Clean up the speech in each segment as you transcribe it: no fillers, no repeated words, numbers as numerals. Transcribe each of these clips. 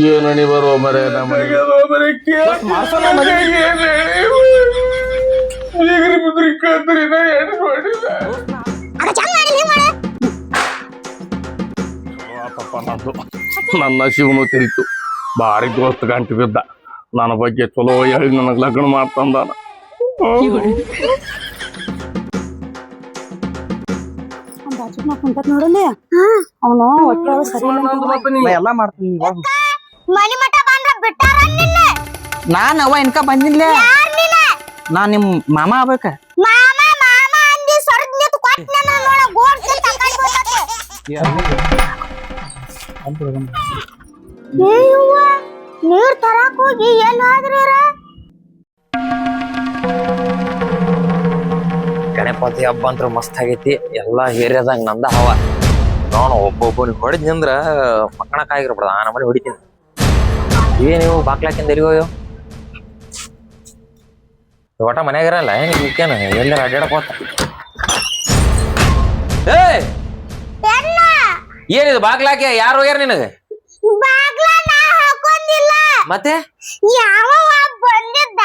ಏನು ನೀ ಬರುವ ಮರೆ ನನ್ನ ಶಿವನು ತಿರಿತು ಭಾರಿ ದೋಸ್ತ ಗಂಟು ಬಿದ್ದ ನನ್ನ ಬಗ್ಗೆ ಚಲೋ ಹೇಳಿ ನನಗ್ ಲಗ್ನ ಮಾಡ್ತಂದಾನ. ನೋಡಲಿ ಅವನು ಹೊಟ್ಟೆ ಸರಿ ಎಲ್ಲಾ ಮಾಡ್ತೀನಿ ಮನಿ ಮಠ ಬಂದ್ರ ಬಿಟ್ಟಾರ ನಾನ್ ಅವ ಇನ್ಕ ಬಂದಿಲ್ಲ ನಾ ನಿಮ್ ಮಾಮ ಆಗ್ಬೇಕ ಮಾಮ ಮಾಮ ಅಂದಿ ಸರದ್ ನಿಂತು ಕೊಟ್ಟ ನನ್ನ ನೋಡ ಗೋಡ್ ತಕೊಂಡ್ ಹೋಗತ್ತೆ ಏಯವ್ವ ನೀರ್ ತರಾಕ್ ಹೋಗಿ ಎಲ್ಲಿ ಹೋದ್ರಿರ ಗಣಪತಿ ಹಬ್ಬ ಅಂತ ಮಸ್ತ್ ಆಗೈತಿ ಎಲ್ಲಾ ಏರಿಯಾದಾಗ ನಂದ ಹವ ನಾನು ಒಬ್ಬೊಬ್ಬನಿಗೆ ಹೊಡೆದ್ನಿಂದ್ರ ಮಕ್ಕಳಕ್ಕಾಗಿರ್ಬಿಡ್ದ ಆ ನಮ್ಮನೆ ಹೊಡಿತೀನಿ ನೀವು ಬಾಕ್ಲಾಕಿಂದ ಎಲ್ಲಿಗೋಯೋ ಒಟ ಮನ್ಯಾಗಿರಲ್ಲ ಏನ್ ಎಲ್ಲಾರ ಅಡ್ಡಾಡಕ್ ಹೋತ ಏನಿದು ಬಾಗ್ಲಾಕೆ ಯಾರು ಹೋಗ್ಯಾರ ನಿನಗ ಬಾಗ್ಲ ನಾ ಹಾಕೊಂಡಿಲ್ಲ ಮತ್ತೆ ಯಾವ ಬಂದಿದ್ದ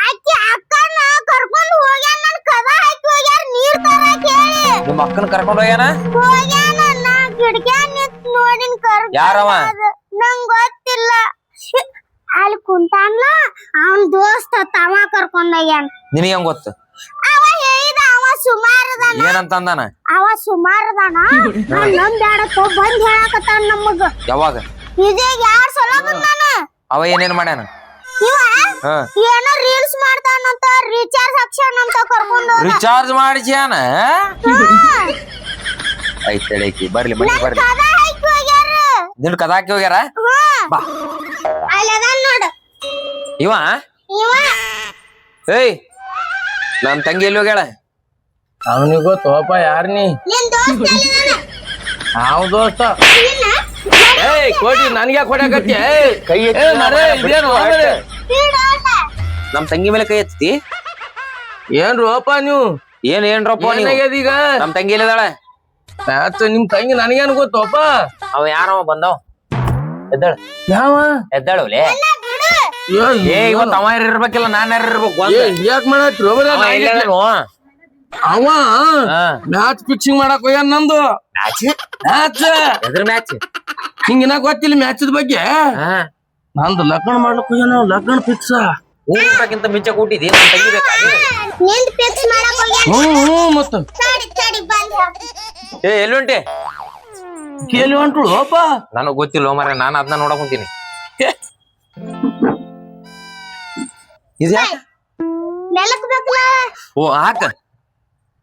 ಆಕಿ ಅಕ್ಕನ ಕರ್ಕೊಂಡು ಹೋಗ್ಯಾನ ನನ್ ಕದ ಹಾಕಿ ಹೋಗ್ಯಾರ ನೀರ್ ತರಕ್ ಹೇಳಿ ನಿಮ್ಮ ಅಕ್ಕನ ಕರ್ಕೊಂಡು ಹೋಗ್ಯಾನ ನಾ ಗಿಡಕ್ಯಾಗ ನಿಂತ್ ನೋಡಿನ ಯಾರವ ನಂಗ್ ಗೊತ್ತಿಲ್ಲ ಅಲ್ಲಿ ಕುಂತಾನ್ಲ ಅವನ್ ದೋಸ್ತ ತವ ಕರ್ಕೊಂಡ್ ಹೋಗ್ಯಾನ ನಿನಗೆ ಹೆಂಗ್ ಗೊತ್ತು ಅವ ಹೇಳಿದ ಅವ ಸುಮಾರದಾನ ಏನಂತ ಅಂದಾನ ಅವ ಸುಮಾರದಾನ ನಮ್ ಬ್ಯಾಡತ್ತೋ ಬಂದ್ ಹೇಳಾಕತ್ತಾನ ನಮಗ ಯಾವಾಗ ಇದೇ 2 ಸಲ ಬಂದಾನ ಅವ ಏನೇನ್ ಮಾಡ್ಯಾನ ಇವ ಏನೋ ರೀಲ್ಸ್ ಮಾಡ್ತಾನಂತ ರೀಚಾರ್ಜ್ ಹಾಕ್ಸ್ಯಾನ ಅಂತ ಕರ್ಕೊಂಡು ರಿಚಾರ್ಜ್ ಮಾಡಿಸ್ಯಾನ ಐತ್ ತಡಕಿ ಬರ್ಲಿ ಮನೆಗೆ ಬರ್ಲಿ ಕದ ಹಾಕಿ ಹೋಗ್ಯಾರ ನಿನ್ ಕದ ಹಾಕಿ ಹೋಗ್ಯಾರ ಬಾ ಅಲ್ಲದಾನ ನೋಡು ಇವ ಇವ ಏಯ್ ನನ್ ತಂಗಿ ಎಲ್ಲಿ ಹೋಗ್ಯಾಳ ಅವನಿಗೆ ಗೊತ್ತೋಪ ಯಾರ್ ನೀ ನಿನ್ ದೋಸ್ತ ಎಲ್ಲಿದಾನ ಯಾವ ದೋಸ್ತ ಏಯ್ ಕೋಟಿ ನನ್ಗೆ ಕೊಡಕತ್ತಿ ಕೈ ಇದೇನು ಬಿಡೋಣ ನಮ್ ತಂಗಿ ಮೇಲೆ ಕೈ ಎತ್ತಿ ಏನ್ರೋಪ ನೀವು ಏನ್ರಪ್ಪ ಈಗ ನಮ್ ತಂಗಿ ಎಲ್ಲಿದಾಳ ನಿಮ್ ತಂಗಿ ನನಗೇನು ಗೊತ್ತೋಪ ಅವ ಯಾರವ ಬಂದವ್ ಎದ್ದಾಳ ಯಾವ ಎದ್ದಾಳವ್ಲೆ ಬಿಡು ಏ ಇವತ್ ಅವ ಯಾರು ಇರ್ಬೇಕಿಲ್ಲ ನಾನ್ ಯಾರು ಇರ್ಬೇಕು ಯಾಕೆ ಮಾಡತ್ರಿ ಅವ ಮ್ಯಾಚ್ ಫಿಕ್ಸಿಂಗ್ ಮಾಡಕ್ ಹೋಗ್ಯಾನ ನಂದು ಮ್ಯಾಚ್ ಎದ್ರ ಮ್ಯಾಚ್ ಹಿಂಗಿನ ಗೊತ್ತಿಲ್ಲ ಮ್ಯಾಚದ ಬಗ್ಗೆ ನಂದು ಲಗ್ನ ಮಾಡ್ಲಕ್ ಹೋಗ್ಯಾನ ಲಗ್ನ ಫಿಕ್ಸ್ ಊಟಕ್ಕಿಂತ ಮಿಂಚ ಕೂಟಿದಿ ನನ್ ತಂಗಿ ಬೇಕಾ ನಿಂದ್ ಫಿಕ್ಸ್ ಮಾಡಕ್ ಹೋಗ್ಯಾನ ಮತ್ತ ತಡಿ ಬಂದ ಏ ಎಲ್ಲಿ ಕೇಳಿ ಹೊಂಟು ಓಪ ನನಗ್ ಗೊತ್ತಿಲ್ಲ ಮಾರ ನಾನು ಅದನ್ನ ನೋಡಕ್ ಕುಂತೀನಿ ನೆಲಕ್ ಬೇಕಲ್ಲ ಓ ಹಾಕ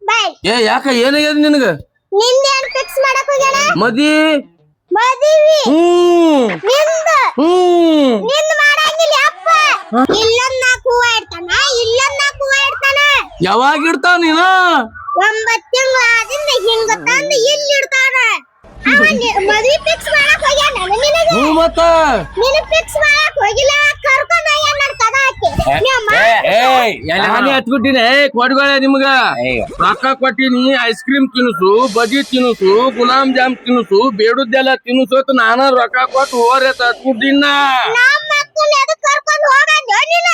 ಬಾಯ್ ಯಾಕ ಏನಾಗ್ಯದ ನಿನಗ ನಿಂದ ಏನ್ ಫಿಕ್ಸ್ ಮಾಡಕ್ ಹೋಗ್ಯಾನ ಮದುವೆ ನಿಂದ ಮಾಡಂಗಿಲ್ಲ ಅಪ್ಪ ಇಲ್ಲೊಂದ್ 4 ಹೂವ ಇಡ್ತಾನ ಇಲ್ಲೊಂದ್ 4 ಹೂವ ಇಡ್ತಾನ ಯಾವಾಗ ಇಡ್ತಾವ ನೀನು 9 ತಿಂಗಳ ಆದಿಂದ ಹಿಂಗ ತಂದು ಇಲ್ಲಿ ಇಡ್ತಾನ ಮದುವೆ ಫಿಕ್ಸ್ ಮಾಡಕ್ ಹೋಗ್ಯಾನ ನಿನಗೆ ಮತ್ತ ನೀನು ಫಿಕ್ಸ್ ಮಾಡಕ್ ಹೋಗಿಲ್ಲ ಕರ್ಕೊಂಡ್ ಹೋಗ್ಯಾನ ನನ್ ಕದ ನಾನೇ ಹಚ್ಬಿಟ್ಟಿನಿ ಕೊಡ್ಬೇಡ ನಿಮ್ಗ ರೊಕ್ಕ ಕೊಟ್ಟಿನಿ ಐಸ್ ಕ್ರೀಮ್ ತಿನ್ಸು ಬಜಿ ತಿನ್ಸು ಗುಲಾಬ್ ಜಾಮ್ ತಿನ್ಸು ಬೇಡುದ್ದೆಲ್ಲ ತಿನ್ಸು ಅಂತ ನಾನ ರೊಕ್ಕ ಕೊಟ್ಟು ಹೋರೆ ಹಚ್ಬಿಟ್ಟಿನ ಕರ್ಕೊಂಡ್ ಹೋಗಂದ ನೀನ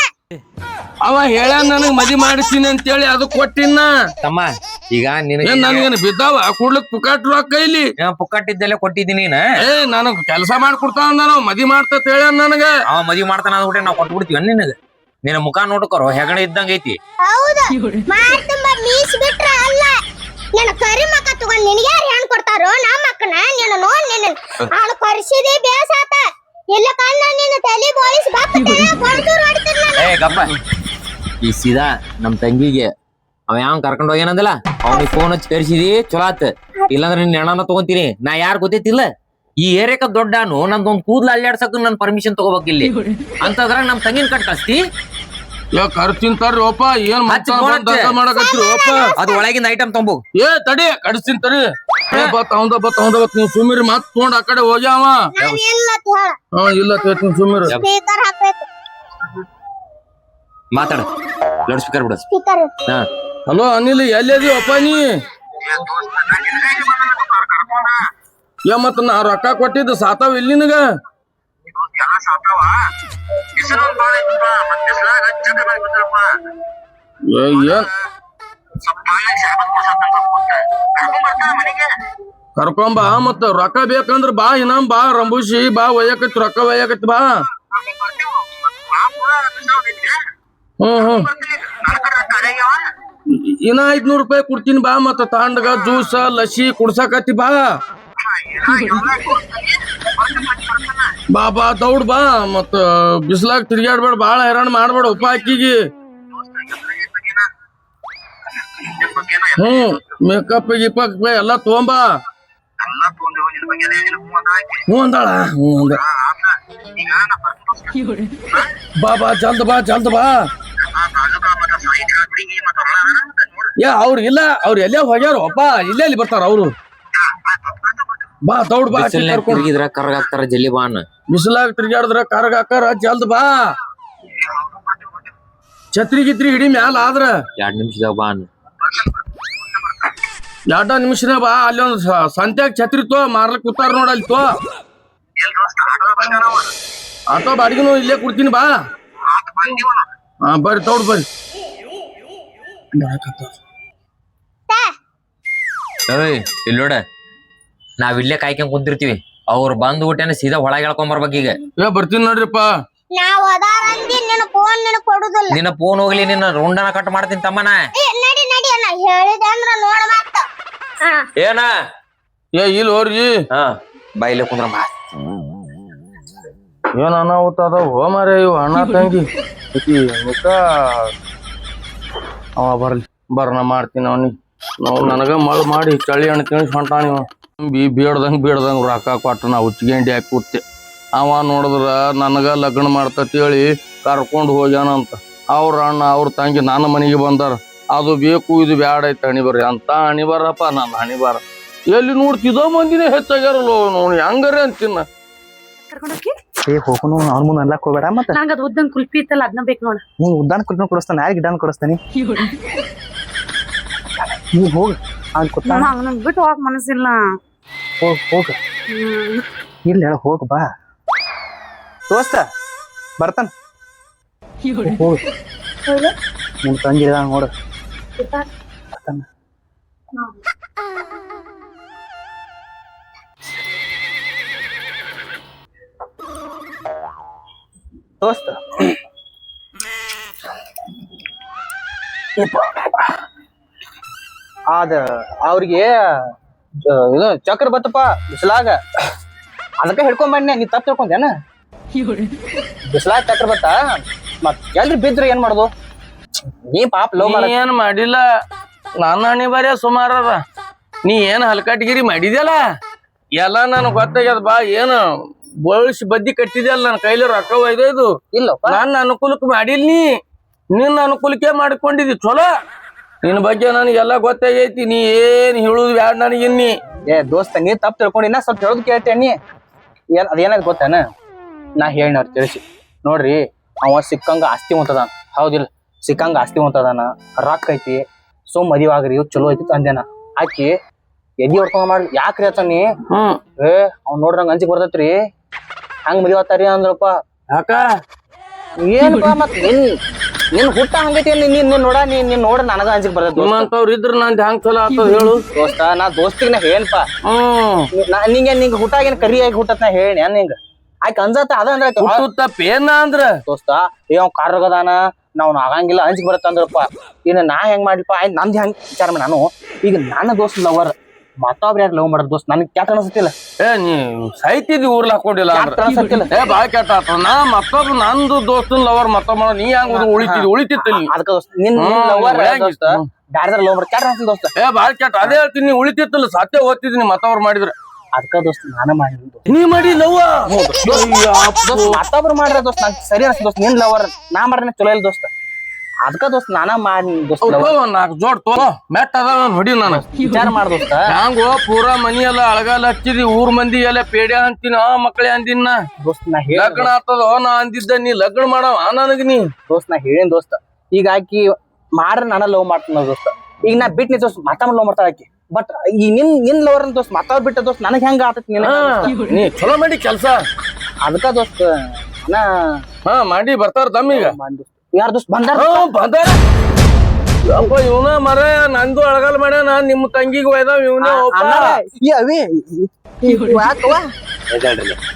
ಅವ ಹೇಳ ನನಗ್ ಮದಿ ಮಾಡಿಸ್ತೀನಿ ಅಂತೇಳಿ ಅದು ಕೊಟ್ಟಿನ ತಮ್ಮ ಈಗ ನನಗೇನು ಬಿದ್ದಾವ ಕೂಡ್ಲಕ್ ಪುಕಾಟ್ ರೊಕ್ಕ ಇಲ್ಲಿ ಪುಕ್ಕಟ್ಟಿದ್ದೆಲ್ಲ ಕೊಟ್ಟಿದ್ದೀನಿ ನನಗ್ ಕೆಲಸ ಮಾಡ್ಕೊಡ್ತಾನ ನಾನು ಮದಿ ಮಾಡ್ತ ಹೇಳ ನನಗ ಅವ ಮದ್ವಿ ಮಾಡ್ತಾನ ಅಂದ್ಬಿಟ್ಟೆ ನಾವ್ ಕೊಟ್ಬಿಡ್ತೀವಿ ನಿನಗ ನಿನ್ನ ಮುಖ ನೋಡ್ಕೊರೋ ಹೆಗಣ ಇದ್ದಂಗ ಐತಿ ಹೌದು ಮಾಡ್ತಂಬ ಮೀಸ್ ಬಿಟ್ರ ಅಲ್ಲ ನನ್ನ ಕರಿ ಮಕ್ಕ ತಗೊಂಡ್ ನಿನಗೆ ಯಾರು ಹೆಣ್ ಕೊಡ್ತಾರೋ ನಮ್ಮ ಅಕ್ಕನ ನೀನು ನೋಡ್ ನಿನ್ನ ಆಳು ಕರ್ಸಿದಿ ಬೇಸಾತ ಇಲ್ಲ ಕಣ್ಣ ನಿನ್ನ ತಲೆ ಬೋಳಿಸಿ ಬಾಪೂರ್ ಹೊಡಿತಿರ್ಲ ಏ ಗಪ್ಪ ಈ ಸೀದಾ ನಮ್ ತಂಗಿಗೆ ಅವ ಯಾವ ಕರ್ಕೊಂಡ್ ಹೋಗ್ಯಾನಂದಲ್ಲ ಅವ್ನಿಗೆ ಫೋನ್ ಹಚ್ಚಿ ಕರ್ಸಿದಿ ಚಲೋ ಆತ ಇಲ್ಲಾಂದ್ರೆ ನಿನ್ನ ಹೆಣನ ತಗೊಂತೀನಿ ನಾ ಯಾರು ಗೊತ್ತೈತಿಲ್ಲ ಈ ಏರಿಯಾಕ ದೊಡ್ಡಾನು ನಂದೊಂದ್ ಕೂದ್ಲ ಅಲ್ಲಾಡ್ಸಕ್ ನನ್ ಪರ್ಮಿಷನ್ ತಗೋಬೇಕ್ ಇಲ್ಲಿ ಅಂತದ್ರಾಗ ನಮ್ ತಂಗಿನ ಕಟ್ ಕಳ್ಸ್ತಿ ಕರ್ತಿಂತಾರ್ರಿ ಓಪ ಏನ್ ಮಾಡಕತ್ರಿ ಓಪ ಅದು ಒಳಗಿನ ಐಟಮ್ ತಂಬು ತಡಿ ಕಡಿಸ್ತೀನಿ ತಡಿ ತಗೊಂಡ ನೀವು ಸುಮಿರಿ ಮತ್ ತಗೊಂಡ್ ಆ ಕಡೆ ಹೋಗ್ಯಾವ ಇಲ್ಲ ಸುಮಿರಿ ಸ್ಪೀಕರ್ ಹಾಕ್ಬೇಕು ಮಾತಾಡ ಲೌಡ್ ಸ್ಪೀಕರ್ ಬಿಡ ಸ್ಪೀಕರ್ ಹಲೋ ಅನಿಲ್ ಎಲ್ಲಿ ಅಪ್ಪ ನೀ ಮತ್ತ ನಾ ರೊಕ್ಕ ಕೊಟ್ಟಿದ್ದು ಸಾತಾವ್ ಇಲ್ಲಿ ನಿನಗ ಏನ್ ಕರ್ಕೊಂಬಾ ಮತ್ತ ರೊಕ್ಕ ಬೇಕಂದ್ರ ಬಾ ಇನಾಮ್ ಬಾ ರಂಬುಸಿ ಬಾ ಒಯ್ಯಕತ್ ರೊಕ್ಕ ಒಯ್ಯಕತ್ ಬಾ. ಹ್ಮ್ ಇನ್ನ 500 ರೂಪಾಯಿ ಕೊಡ್ತೀನಿ ಬಾ ಮತ್ತ ತಾಂಡಗ ಜ್ಯೂಸ ಲಸಿ ಕುಡ್ಸಕತ್ತಿ ಬಾ. ಬಾ ಬಾ ದೌಡ್ ಬಾ ಮತ್ತ ಬಿಸ್ಲಾಗ ತಿರ್ಗಾಡ್ಬೇಡ ಬಾಳ ಹೈರಾಣ ಮಾಡ್ಬೇಡ ಉಪ ಅಕ್ಕಿಗಿ. ಮೇಕಪ್ ಗಿಪಕ್ ಎಲ್ಲಾ ತಗೊಂಬಾ. ಹ್ಞೂ ಅಂದಾಳ ಬಾ ಬಾ ಜಲ್ದ್ ಬಾ ಜಲ್ದ್ ಬಾ. ಅವ್ರ ಇಲ್ಲ ಅವ್ರ ಎಲ್ಲೇ ಹೋಗ್ಯಾರ ಅಪ್ಪ ಇಲ್ಲೇ ಇಲ್ಲಿ ಬರ್ತಾರ ಅವ್ರು. ಬಾ ದೌಡ್ ಬಾ ತಿರುಗಿದ್ರ ಕರ್ಗಾಕ್ತಾರ ಜಲ್ಲಿ ಬಾ ಅನ್ನ. ಬಿಸಿಲಾಗ ತಿರ್ಗಾಡಿದ್ರ ಕರ್ಗ ಹಾಕಾರ ಜಲ್ದ್ ಬಾ. ಛತ್ರಿ ಗಿತ್ರಿ ಹಿಡಿ ಮ್ಯಾಲ ಆದ್ರ 2 ನಿಮಿಷದಾಗ ಬಾ ಅನ್ನ. 2 ನಿಮಿಷನೇ ಬಾ. ಅಲ್ಲಿ ಒಂದ್ ಸಂತ್ಯಾಗ ಛತ್ರಿ ತೋ ಮಾರ್ಲಕ್ ಕೂತಾರ ನೋಡ ಅಲ್ಲಿ ತೋ. ಆಟೋ ಬಾಡಿಗೆನು ಇಲ್ಲೇ ಕೊಡ್ತೀನಿ ಬಾ. ಹಾ ಬರ್ರಿ ತೌಡ್ ಬರ್ರಿ. ಇಲ್ಲಿ ನೋಡ ನಾವ್ ಇಲ್ಲೇ ಕಾಯ್ಕೊಂಡ್ ಕುಂತಿರ್ತೀವಿ. ಅವ್ರು ಬಂದ್ ಊಟನ ಸೀದಾ ಒಳಗೆ ಹೇಳ್ಕೊಂಡ್ ಬರ್ಬೇಕ. ಈಗ ಬರ್ತೀನಿ ನೋಡ್ರಿಪ್ಪ. ನಾವ್ ಅದಾರಂದಿ ನಿನ್ನ ಫೋನ್ ನಿನಗ್ ಕೊಡುದಿಲ್ಲ. ನಿನ್ನ ಫೋನ್ ಹೋಗ್ಲಿ ನಿನ್ನ ರುಂಡನ ಕಟ್ ಮಾಡ್ತೀನಿ ತಮ್ಮನ. ನಡಿ ನಡಿ ಅಣ್ಣ ಹೇಳಿದೆ ಅಂದ್ರ ನೋಡ ಮತ್ತ. ಏನ ಇಲ್ಲಿ ಹೋರ್ಜಿ. ಹಾ ಬಾ ಇಲ್ಲೇ ಕುಂದ್ರ ಬಾ. ಏನ್ ಅನಾಹುತ ಅದಾವ ಹೋ ಮಾರೇ ಇವ್ ಅಣ್ಣ ತಂಗಿ. ಮುಖ ಅವ ಬರ್ಲಿ ನಾ ಮಾಡ್ತೀನಿ ಅವನಿಗೆ. ನಾವು ನನಗ ಮಳ್ ಮಾಡಿ ಚಳಿ ಹಣ್ಣು ತಿನ್ಸಿ ಹೊಂಟಾನ ಇವ. ಬೇಡ್ದಂಗ್ ರೊಕ್ಕ ಕೊಟ್ಟ ನಾ ಹುಚ್ಚಿಗೆಂಡಿ ಹಾಕಿ ಕೂತೆ. ಅವ ನೋಡಿದ್ರ ನನಗ ಲಗ್ನ ಮಾಡ್ತತಿ ಹೇಳಿ ಕರ್ಕೊಂಡು ಹೋಗ್ಯಾನಂತ. ಅವ್ರ ಅಣ್ಣ ಅವ್ರ ತಂಗಿ ನನ್ನ ಮನೆಗೆ ಬಂದಾರ. ಅದು ಬೇಕು ಇದು ಬ್ಯಾಡ ಐತೆ ಹಣಿಬಾರ ಅಂತ ಹಣಿಬಾರಪ್ಪ. ನನ್ನ ಹಣಿಬಾರ ಎಲ್ಲಿ ನೋಡ್ತಿದ್ದೋ ಮಂದಿನೇ ಹೆಚ್ಚಾಗ್ಯಾರಲ್ಲ ನೋಡಿ ಹಂಗಾರೆ ಅಂತಿನ್ನ. ಹೋಗೋನು ಅವ್ನ ಮುಂದೆ ಅನ್ಲಾಕ್ ಹೋಗ್ಬೇಡ. ಮತ್ತೆ ನಂಗೆ ಅದು ಉದ್ದನ್ ಕುಲ್ಪಿ ಇತ್ತಲ್ಲ ಅದನ್ನ ಬೇಕು ನೋಡ. ನೀನ್ ಉದ್ದಾನ ಕುಲ್ಪಿ ಕೊಡಿಸ್ತಾನೆ ಯಾರು ಗಿಡಾನ ಕೊಡಿಸ್ತಾನೆ. ನೀ ಹೋಗ ಅಲ್ಲಿ ಕೂತ ನಂಗೆ ಬಿಟ್ಟು ಹೋಗಕ್ ಮನಸ್ಸಿಲ್ಲ. ಹೋಗ ಇಲ್ಲ ಹೇಳ ಹೋಗ ಬಾ ದೋಸ್ತ ಬರ್ತಾನ. ಹೋಗ ನಿಮ್ ತಂಗಿ ನೋಡ ಬರ್ತಾನ. ದೋಸ್ತ ಅದ ಅವ್ರಿಗೆ ಇದು ಚಕ್ರ ಬತ್ತಪ್ಪ ಬಿಸಿಲಾಗ. ಅದಕ್ಕೆ ಹಿಡ್ಕೊಂಡ್ ಬನ್ನಿ. ನೀ ತಪ್ಪು ತಿಳ್ಕೊಂಡೇನ? ಬಿಸಿಲಾಗ ಚಕ್ರ ಬತ್ತ ಮತ್ ಎಲ್ರಿ ಬಿದ್ರ ಏನ್ ಮಾಡುದು? ನೀ ಪಾಪ ಲವ್ ಏನ್ ಮಾಡಿಲ್ಲ. ನನ್ನ ಹಣಿ ಬಾರ್ಯ ಸುಮಾರ ನೀ ಏನ್ ಹಲ್ಕಟ್ಗಿರಿ ಮಾಡಿದ್ಯಲ್ಲ ಎಲ್ಲ ನನ್ ಗೊತ್ತಾಗ್ಯದ ಬಾ. ಏನು ಬೋಳ್ಸಿ ಬದ್ದಿ ಕಟ್ಟಿದ್ಯಲ್ಲ ನನ್ನ ಕೈಲಿ ರೊಕ್ಕ ಒಯ್ದು. ಇಲ್ಲಪ್ಪ ನನ್ನ ಅನುಕೂಲಕ್ಕೆ ಮಾಡಿಲ್ ನೀ. ನಿನ್ನ ಅನುಕೂಲಕ್ಕೆ ಮಾಡ್ಕೊಂಡಿದ್ದಿ ಚಲೋ. ನಿನ್ ಬಗ್ಗೆ ನನಗೆಲ್ಲ ಗೊತ್ತಾಗೈತಿ. ನೀ ಏನ್ ಹೇಳುದು ಬ್ಯಾಡ ನನಗಿನ್ನಿ. ದೋಸ್ತ ನೀ ತಪ್ಪು ತಿಳ್ಕೊಂಡಿನ ಸ್ವಲ್ಪ ಹೇಳೋದ್ ಕೇಳ್ತೇನಿ. ಅದೇನಾದ್ ಗೊತ್ತೇನ? ನಾ ಹೇಳಿನವ್ರ ತಿಳಿಸಿ ನೋಡ್ರಿ. ಅವ ಸಿಕ್ಕಂಗ ಆಸ್ತಿ ಹೊಂತದಾನ. ಹೌದಿಲ್ಲ? ಸಿಕ್ಕಂಗ ಆಸ್ತಿ ಹೊಂತದಾನ, ರೊಕ್ಕ ಐತಿ. ಮದುವೆ ಆಗ್ರಿ ಚಲೋ ಐತಿ ಅಂದೇನ. ಆಕಿ ಎದಿ ಹೊಡ್ಕೊಂಡ್ ಮಾಡ್ಲಿ ಯಾಕ್ರಿ ಆತನಿ. ಅವ್ನ ನೋಡ್ರಂಗ ಅಂಜಿಕ್ ಬರ್ತೈತ್ರಿ. ಹಂಗ ಮದುವೆ ಆತಾರಿ ಅಂದ್ರಪ್ಪ. ಯಾಕ ಏನಪ್ಪಾ ಮತ್ ನಿನ್ ಹುಟ್ಟ ಹಂಗೈತಿ. ನೀನ್ ನೋಡ ನೀನ್ ನೋಡ ನನಗ ಅಂಜಿಕ್ ಬರ್ತೈತಿ. ನಿಮ್ಮಂತವ್ರು ಇದ್ರ ನಂದ್ ಹೆಂಗ್ ಚಲೋ ಆಗ್ತದ ಹೇಳು ದೋಸ್ತ. ನಾ ದೋಸ್ತಿಗ್ ನಾ ಹೇಳಪ್ಪ. ನಿಂಗ ಹುಟ್ಟಾಗೇನ್ ಕರಿಯಾಗಿ ಹುಟ್ಟತ್ ನಾ ಹೇಳಿ ನಿಂಗ. ಆಯ್ಕೆ ಅಂಜತ್ತ ಅದ ಅಂದ್ರೆ ತಪ್ಪೇನ ಅಂದ್ರ ದೋಸ್ತ ಅವ್ ಕಾರ್ಗದಾನ ನಾವ್ ಆಗಂಗಿಲ್ಲ ಅಂಜಿಕ್ ಬರತ್ತ ಅಂದ್ರಪ್ಪ. ಇನ್ನ ನಾ ಹೆಂಗ್ ಮಾಡ್ಲಿಪ್ಪ? ಆಯ್ತು ನಂದ್ ಹೆಂಗ್ ವಿಚಾರ ಮಾಡಿ ನಾನು ಈಗ ನನ್ನ ದೋಸ್ತ್ ಲವರ್ ಮತ್ತೊಬ್ರ ಯಾರು ಲವ್ ಮಾಡೋದ್ ದೋಸ್ತ್ ನನಗ್ ಕೆಟ್ಟ ಅನ್ಸತ್ತಿಲ್ಲ. ನೀ ಸೈತಿದ್ ಊರ್ಲ ಹಾಕೊಂಡಿಲ್ಲ ಅನ್ಸತ್ತಿಲ್ಲ. ಬಾಳ ಕೆಟ್ಟ ಆತ. ನಾ ಮತ್ತೊಬ್ಬ ನಂದು ದೋಸ್ತನ್ ಲವರ್ ಮತ್ತೊಬ್ಬ ನೀ ಹೆಂಗ್ ಉಳಿತಿತ್ತಿಲ್ಲ. ಅದಕ್ಕ ದೋಸ್ತ ನಿನ್ ಲವರ್ ದೋಸ್ತ ಬ್ಯಾರ್ದಾರ ಲವ್ ಮಾಡಿ ಕೆಟ್ಟ ಅನ್ಸಲ್ ದೋಸ್ತ. ಬಾಳ ಕೆಟ್ಟ ಅದೇ ಹೇಳ್ತೀನಿ. ನೀ ಉಳಿತಿತ್ತಿಲ್ಲ ಸತ್ಯ ಓದ್ತಿದ್ದೀನಿ ಮತ್ತವ್ರು ಮಾಡಿದ್ರ. ಅದಕ್ಕ ದೋಸ್ತ ನಾನ ಮಾಡಿ ನೀ ಮಾಡಿ ಲವ್ ಮತ್ತೊಬ್ರು ಮಾಡ್ರ ದೋಸ್ತ ನಂಗೆ ಸರಿ ಅನ್ಸ ದೋಸ್ತ. ನಿನ್ ಲವರ್ ನಾ ಮಾಡ್ರ ಚಲೋ ಇಲ್ಲ ದೋಸ್ತ. ಅದಕ್ಕ ದೋಸ್ತ ನಾನ ಮಾಡಿ ದೋಸ್ತ. 4 ಜೋಡ್ ತೋ ಮೆಟ್ ಅದ ಹೊಡಿ ನಾನು ವಿಚಾರ ಮಾಡ ದೋಸ್ತ. ಹ್ಯಾಂಗೋ ಪೂರಾ ಮನಿ ಎಲ್ಲ ಅಳಗಾಲ ಹಚ್ಚಿದಿ. ಊರ್ ಮಂದಿ ಎಲ್ಲ ಪೇಡೆ ಅಂತೀನಿ. ಮಕ್ಕಳೇ ಅಂದಿನ ದೋಸ್ತ ನಾ ಲಗ್ನ ಆಗ್ತದ ನಾ ಅಂದಿದ್ದ. ನೀ ಲಗ್ನ ಮಾಡವ ನನಗ ನೀ ದೋಸ್ತ ನಾ ಹೇಳಿನ ದೋಸ್ತ. ಈಗ ಆಕಿ ಮಾಡ್ರ ನಾನ ಲವ್ ಮಾಡ್ತಾನ ದೋಸ್ತ. ಈಗ ನಾ ಬಿಟ್ನಿ ದೋಸ್ತ ಮತ್ತೊಮ್ಮೆ ಲವ್ ಮಾಡ್ತಾಳ ಆಕಿ. ಬಟ್ ಈ ನಿನ್ ಲವರ್ ದೋಸ್ತ ಮತ್ತವ್ರ ಬಿಟ್ಟ ದೋಸ್ತ ನನಗ್ ಹೆಂಗ ಆತತ್. ನೀ ಚಲೋ ಮಾಡಿ ಕೆಲ್ಸ. ಅದಕ್ಕ ದೋಸ್ತ ನಾ ಹಾ ಮಾಡಿ ಬರ್ತಾರ ತಮ್ಮೀಗ ಯಾರ ದೋಸ್ತ್ ಬಂದಾರ ಬಂದಾರ ಅಪ್ಪ ಇವನ ಮರ ನಂದು ಅಳಗಲ್ ಮಾಡ್ಯಾನ ನಿಮ್ಮ ತಂಗಿಗೆ ಒಯ್ದಾವ ಇವನೇ ಅವಿ ಯಾಕವ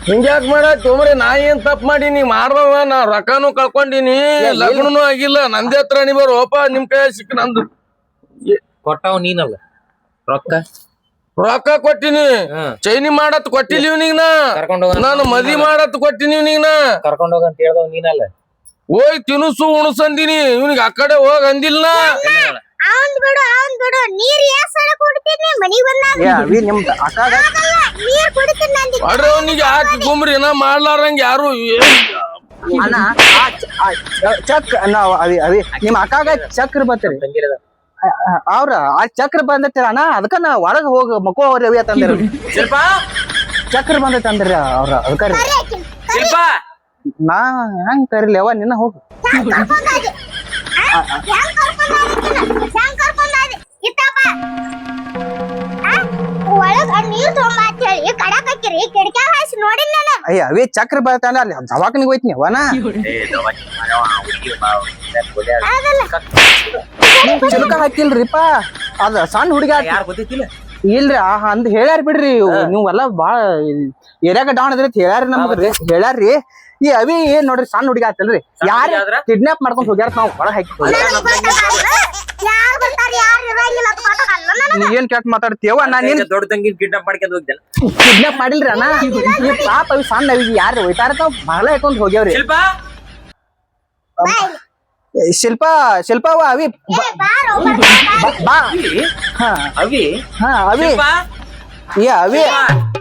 ಹಿಂಗ್ಯಾಕ್ ಮಾಡ ತೊಮ್ರಿ ನಾ ಏನ್ ತಪ್ಪ ಮಾಡೀನಿ ಮಾಡ್ದವ ನಾ ರೊಕ್ಕನು ಕಳ್ಕೊಂಡಿನಿ ಲಗ್ನನು ಆಗಿಲ್ಲ ನಂದೇ ಹತ್ರ ನೀ ಬರೋಪ ನಿಮ್ ಕೈ ಸಿಕ್ಕ ನಂದು ಕೊಟ್ಟಾವ್ ನೀನಲ್ಲ ರೊಕ್ಕ ರೊಕ್ಕ ಕೊಟ್ಟಿನಿ ಚೈನಿ ಮಾಡತ್ ಕೊಟ್ಟಿಲ್ಲ ಇವ್ನಿಗ್ ನಾ ಕರ್ಕೊಂಡ್ ಹೋಗ ನಾನು ಮದಿ ಮಾಡತ್ ಕೊಟ್ಟಿನಿ ಇವ್ನಿಗ್ ನಾ ಕರ್ಕೊಂಡ್ ಹೋಗ ಅಂತ ಹೇಳ್ದವ್ ನೀನಲ್ಲ ಹೋಯ್ ತಿನುಸು ಉಣಸಂದಿನಿ ಇವ್ನಿಗೆ ಆ ಕಡೆ ಹೋಗ್ ಅಂದಿಲ್ಲ ಅವನ್ ಬಿಡು ನೀರ್ ಯಾಸರ ಕೊಡ್ತೀನಿ ಮನಿಗ್ ಬಂದಾಗ ಅವಿ ನಿಮ್ ಅಕ್ಕಾಗ ನೀರ್ ಕುಡಿತೀನಿ ನಂದಿ ಅಡ್ರ ಅವನಿಗೆ ಹಾಕಿ ಗುಮ್ರಿ ನಾ ಮಾಡ್ಲಾರಂಗ ಯಾರು ಅಣ್ಣ ಚಕ್ ನಾವ್ ಅವಿ ನಿಮ್ ಅಕ್ಕಾಗ ಚಕ್ರ ಬತ್ರಿ ತಂಗಿರದ ಅವ್ರ ಆ ಚಕ್ರ ಬಂದೈತಿ ಅಣ್ಣ ಅದಕ್ಕ ನಾ ಒಳಗ ಹೋಗ ಮಕ್ಕೋ ಅವ್ರಿ ಅವಿ ತಂದಿರ ಶಿಲ್ಪ ಚಕ್ರ ಬಂದೈತಿ ಅಂದ್ರಿ ಅವ್ರ ಅದಕ್ಕ ಶಿಲ್ಪ ನಾ ಹೆಂಗ್ ಕರಿಲಿ ಅವ ನಿನ್ನ ಹೋಗು ಒಳಗ ನೀರ್ ತೊಗೊಂಬ ಅಂತ ಹೇಳಿ ಕಡಕ್ ಹಾಕಿರಿ ಕಿಡಕ್ಯಾಗ ಹಾಸಿ ನೋಡಿನ ನಾನು ಅಯ್ಯ ಅವೇ ಚಕ್ರ ಬರ್ತಾನ ಅಲ್ಲಿ ದವಾಖಾನಿಗೆ ಹೋಯ್ತಿನಿ ಅವನ ಚಿಲಕ ಹಾಕಿಲ್ರಿಪ್ಪ ಅದ ಸಣ್ಣ ಹುಡುಗ ಯಾರು ಗೊತ್ತಿಲ್ಲ ಇಲ್ರಿ ಅಂದ್ ಹೇಳ್ಯಾರ ಬಿಡ್ರಿ ನೀವೆಲ್ಲ ಬಾಳ ಏರಿಯಾಗ ಡೌನ್ ಅದ್ರಿ ಹೇಳ್ಯಾರಿ ನಮ್ಗ್ರಿ ಹೇಳ್ಯಾರ್ರಿ ಈ ಅವಿ ಏನ್ ನೋಡ್ರಿ ಸಣ್ಣ ಹುಡುಗ ಆತಲ್ರಿ ಯಾರ ಕಿಡ್ನಾಪ್ ಮಾಡ್ಕೊಂಡ್ ಹೋಗ್ಯಾರ ನಾವ್ ಒಳಗ್ ಹಾಕಿ ಯಾರು ಬರ್ತಾರ ಯಾರು ಇರಂಗಿಲ್ಲ ಅಂತ ಗೊತ್ತಾಗಲ್ಲ ನನಗೆ. ನೀ ಏನ್ ಕೆಟ್ಟ ಮಾತಾಡ್ತೀವ ನಾನ್ ಏನ್ ದೊಡ್ಡ ತಂಗಿ ಕಿಡ್ನಾಪ್ ಮಾಡ್ಕೊಂಡ್ ಹೋಗ್ದಲ್ಲ ಕಿಡ್ನಾಪ್ ಮಾಡಿಲ್ರಿ ಅಣ್ಣ ಈ ಪಾಪ ಅವಿ ಸಣ್ಣ ಅವಿಗೆ ಯಾರು ಹೋಯ್ತಾರ ಬಹಳ ಹಾಕೊಂಡ್ ಹೋಗ್ಯಾವ್ರಿ ಶಿಲ್ಪ ಶಿಲ್ಪವ ಅವಿ ಬಾರೋ ಬಾ ಹಾ ಅವಿ ಹಾ ಅವಿ ಶಿಲ್ಪ ಏ ಅವಿ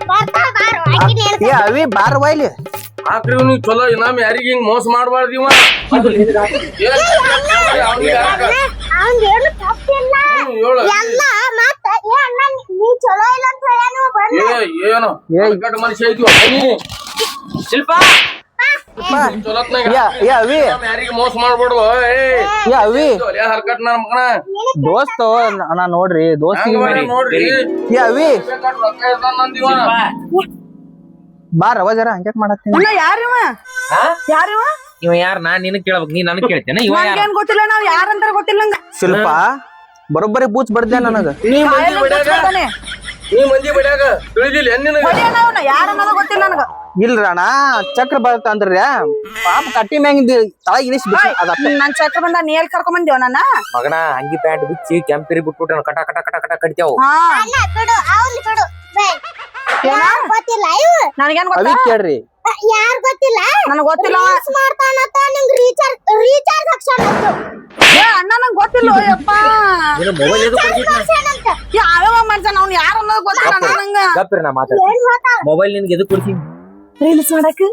ಬರ್ತಾರ ಬಾರೋ ಆಕಿನ ಏ ಅವಿ ಬಾರವ್ವ ಇಲ್ಲಿ ಹಾಕ್ರಿ ಇವ್ನಿಗೆ ಚಲೋ ಇನಾಮ್ ಯಾರಿಗ ಹಿಂಗ್ ಮೋಸ ಮಾಡ್ಬಾರ್ದು ಇವ ಅವ್ನ್ ಏನು ತಪ್ಪಿಲ್ಲ ಎಲ್ಲ ಮತ್ತ ಏ ಅಣ್ಣ ನೀ ಚಲೋ ಇಲ್ಲ ಅಂತ ಹೇಳ್ಯಾನು ಬಂದ ಏನು ಕಟ್ ಮನುಷ್ಯ ಐತಿ ಶಿಲ್ಪ ಏ ಅವಿ ಯಾರಿಗ ಮೋಸ ಮಾಡ್ಬಾರ್ದು ಏ ಅವಿ ಹರ್ಕಟ್ ನನ್ನ ಮಗನ ದೋಸ್ತ ನಾ ನೋಡ್ರಿ ದೋಸ್ತಿ ನೋಡ್ರಿ ಏ ಅವಿ ರೊಕ್ಕ ಇರ್ತಾನಂದಿವ ಬಾರವ ಜರ ಹಂಗ್ಯಾಕ್ ಮಾಡತ್ತೀನಿ ಯಾರಿವ ಯಾರಿವ ಇವ ಯಾರ ನಾ ನಿನ್ ಕೇಳ್ಬೇಕು ನೀ ನನಗ್ ಕೇಳ್ತೇನೆ ಇವ ಯಾರ ಏನ್ ಗೊತ್ತಿಲ್ಲ ನಾವ್ ಯಾರಂತಾರ ಗೊತ್ತಿಲ್ಲ ನಂಗ ಶಿಲ್ಪ ಬರೋಬ್ಬರಿ ಬೂಚ್ ಬಡ್ದೆ ನನಗ ನೀ ಮಂದಿ ಬಡ್ಯಾಗ ತಿಳಿದಿಲ್ಲ ನಿನಗ ಯಾರ ಅನ್ನೋದು ಗೊತ್ತಿಲ್ಲ ನನಗ ಇಲ್ರ ಅಣ್ಣ ಚಕ್ರ ಬರತ್ತ ಅಂದ್ರಿ ಪಾಪ ಕಟ್ಟಿ ಮ್ಯಾಂಗ ತಳ ಇಳಿಸಿ ಅದ ನನ್ ಚಕ್ರ ಬಂದ ನೀ ಎಲ್ ಕರ್ಕೊಂಡ್ ಬಂದೇವ ನನ್ನ ಮಗನ ಅಂಗಿ ಪ್ಯಾಂಟ್ ಬಿಚ್ಚಿ ಕೆಂಪಿರಿ ಬಿಟ್ಬಿಟ್ಟ ಕಟ ಕಟ ಕಟ ಕಟ ಕಡಿತಾವು ಹಾ ಅಣ್ಣ ಬಿಡು ಅವ್ನ್ ಬಿಡು ಯಾರ್ ಗೊತ್ತಿಲ್ಲ ಇವ್ ನನಗೇನ್ ಅವಿ ಗೊತ್ತಾ ಕೇಳ್ರಿ ಯಾರ್ ಗೊತ್ತಿಲ್ಲ ನನಗ್ ಗೊತ್ತಿಲ್ಲ ರೀಲ್ಸ್ ಮಾಡ್ತಾನತ್ತ ನಿಂಗ್ ರೀಚಾರ್ಜ್ ಹಾಕ್ಸಾನಂತ ಏ ಅಣ್ಣ ನಂಗ್ ಗೊತ್ತಿಲ್ಲ ಯಪ್ಪ ನಿನ್ನ ಮೊಬೈಲ್ ಎದು ಕೊಡ್ತಿದ್ನ ಹಾಕ್ಸಾನಂತ ಯಾವ ಮಾಡ್ತಾನ ಅವ್ನು ಯಾರು ಅನ್ನೋದು ಗೊತ್ತಿಲ್ಲ ಅಣ್ಣ ನಂಗ ಗಪ್ಪಿರ ನಾ ಮಾತಾಡ ಏನ್ ಮಾತಾಡ ಮೊಬೈಲ್ ನಿನ್ಗೆ ಎದು ಕೊಡ್ತೀನಿ ರೀಲ್ಸ್ ಮಾಡಕ್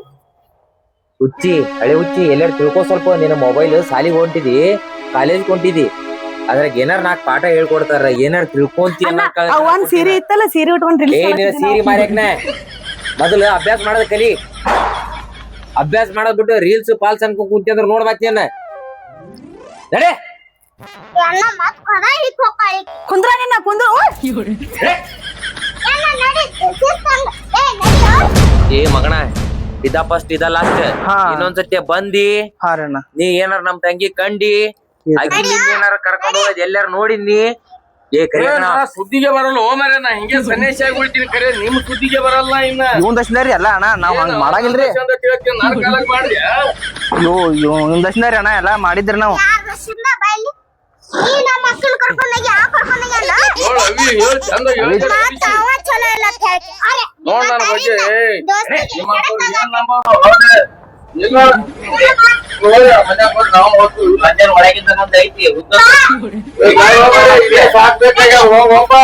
ಹುಚ್ಚಿ ಹಳೆ ಹುಚ್ಚಿ ಎಲ್ಲಾರು ತಿಳ್ಕೊ ಸ್ವಲ್ಪ ನಿನ್ನ ಮೊಬೈಲ್ ಸಾಲಿಗೆ ಹೊಂಟಿದಿ ಕಾಲೇಜ್ ಹೊಂಟಿದಿ ಅದ್ರಾಗ ಏನಾರ 4 ಪಾಠ ಹೇಳ್ಕೊಡ್ತಾರ ಏನಾರ ತಿಳ್ಕೊಂತಿ ಒಂದ್ ಸೀರೆ ಇತ್ತಲ್ಲ ಸೀರೆ ಉಟ್ಕೊಂಡ್ ಏ ನಿನ್ನ ರೀಲ್ಸ್ ಸೀರಿ ಮಾರ್ಯಾಕ್ನ ಮೊದಲು ಅಭ್ಯಾಸ ಮಾಡೋದ್ ಕಲಿ ಅಭ್ಯಾಸ ಮಾಡೋದ್ ಬಿಟ್ಟು ರೀಲ್ಸ್ ಪಾಲ್ಸ್ ಅನ್ಕೊಂಡ್ ಕುಂತಿ ಅಂದ್ರ ನೋಡ್ಬಾತಿಯನ್ನ ನಡೆ ಎಲ್ಲ ಮತ್ ಕದ ಹಿಕ್ ಹೋಗ್ತಾಳಿ ಕುಂದ್ರ ನಿನ್ನ ಕುಂದ್ರ ಎಲ್ಲ ನಡಿ ಸಿಸ್ತಂಗ ಏ ನಡಿಯೋ ಏ ಮಗಣ ಇದ ಫಸ್ಟ್ ಇದ ಲಾಸ್ಟ್ ಹಾ. ಇನ್ನೊಂದ್ಸತಿ ಬಂದಿ ಹಾ ರೀ ಅಣ್ಣ ನೀ ಏನಾರ ನಮ್ ತಂಗಿ ಕಂಡಿ ಆಕಿ ಏನಾರ ಕರ್ಕೊಂಡ್ ಹೋಗೋದ್ ಎಲ್ಲಾರ ನೋಡಿದ್ನಿ ಏ ಕರಿ ಸುದ್ದಿಗೆ ಬರಲ್ಲ ಓ ಮರ ನಾ ಹಿಂಗೆ ಸನ್ಯಾಸಿ ಆಗಿ ಬಿಡ್ತೀನಿ ಕರೆ ನಿಮ್ ಸುದ್ದಿಗೆ ಬರಲ್ಲ ಇನ್ನ ಇವನ್ ದರ್ಶನರಿ ಅಲ್ಲ ಅಣ್ಣ ನಾವ್ ಹಂಗ ಮಾಡಾಗಿಲ್ರಿ ನನ್ನ ಕಾಲಕ್ ಮಾಡ್ದ್ಯಾ ಇವನ್ ದರ್ಶನರಿ ಅಣ್ಣ ಎಲ್ಲಾ ಮಾಡಿದ್ರಿ ನಾವು ಯಾರ್ ಬಸ್ಸಿಂದ ಬೈಲಿ ನೀ ನಮ್ಮ ಮಕ್ಕಳು ಕರ್ಕೊಂಡೋಗಿ ಯಾವ ಕರ್ಕೊಂಡೋಗಿ ಅಲ್ಲ ನೋಡ್ ಅವಿ ಹೇಳ್ ಚಂದ ಹೇಳ್ ಮತ್ತ ಅವ ಚಲೋ ಇಲ್ಲ ಅಂತ ಹೇಳ್ತಿ ಅರೆ ನೋಡ್ ನನ್ನ ಬಗ್ಗೆ ದೋಸ್ತಿಗೆ ನಿಮ್ಮ ಮಕ್ಕಳು ಏನ್ ನಂಬೋದು ಹೌದೇ ಇಲ್ಲ ನೋಡಿ ಮನೆ ಬಂದು ನಾವು ಹೋಗ್ತು ಮಧ್ಯಾಹ್ನ ಒಳಗಿಂದ ಒಂದ್ ಐತಿ ಸಾಕ್ಬೇಕಾಗ ಹೋಗಪ್ಪ